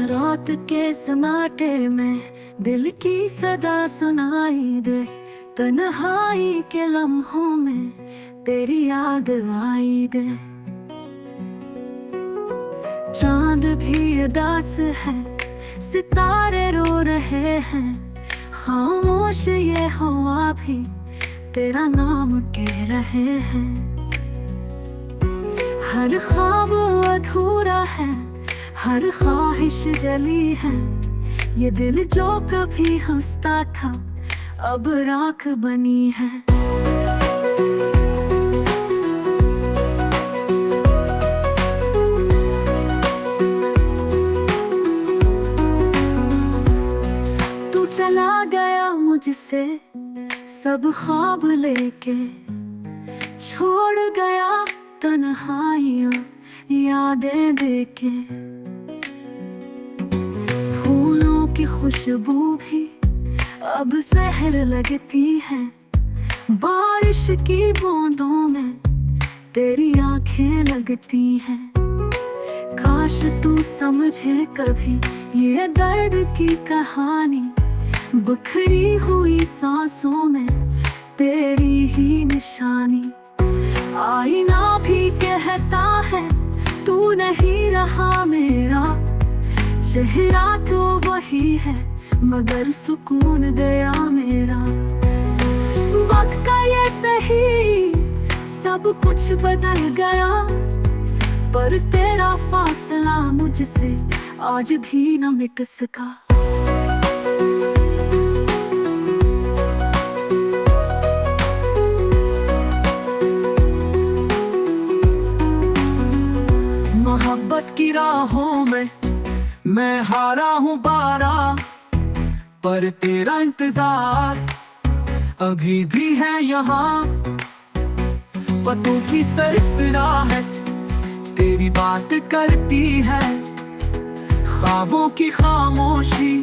रात के सन्नाटे में दिल की सदा सुनाई दे, तन्हाई के लम्हों में तेरी याद आई दे। चांद भी उदास है, सितारे रो रहे हैं, खामोश ये हवा भी तेरा नाम कह रहे हैं। हर ख्वाब अधूरा है, हर ख्वाहिश जली है, ये दिल जो कभी हंसता था अब राख बनी है। तू चला गया मुझसे सब ख्वाब लेके, छोड़ गया तन्हाइयों यादें देके। फूलों की खुशबू भी अब जहर लगती है, बारिश की बूंदों में तेरी आंखें लगती हैं। काश तू समझे कभी ये दर्द की कहानी, बिखरी हुई सांसों में तेरी ही निशानी। आईना भी कहता है तू नहीं रहा मेरा, चेहरा तो वही है मगर सुकून गया मेरा। वक्त का ये नहीं सब कुछ बदल गया, पर तेरा फासला मुझसे आज भी न मिट सका। मोहब्बत की राहों में मैं हारा हूँ बारा, पर तेरा इंतजार अभी भी है यहाँ। पतों की सरसरा है तेरी बात करती है, ख्वाबों की खामोशी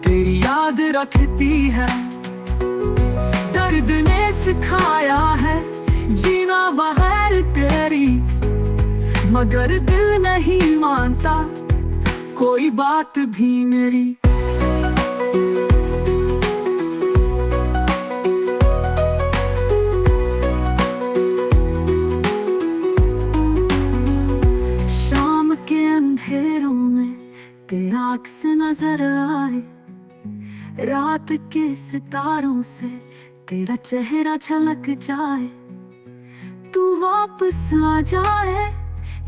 तेरी याद रखती है। दर्द ने सिखाया है जीना बगैर तेरी, मगर दिल नहीं मानता कोई बात भी मेरी। शाम के अंधेरों में तेरा अक्स नजर आए, रात के सितारों से तेरा चेहरा झलक जाए। तू वापस आ जाए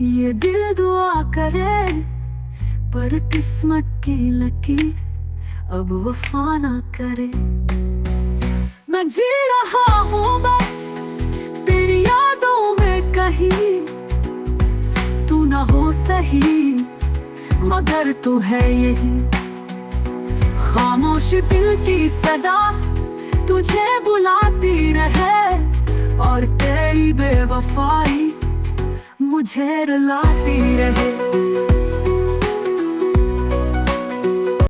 ये दिल दुआ करे, पर किस्मत की लकीर अब वफा ना करे। मैं जी रहा हूँ बस तेरी यादों में कहीं, तू ना हो सही मगर तू है यही। खामोश दिल की सदा तुझे बुलाती रहे, और तेरी बेवफाई मुझे रुलाती रहे।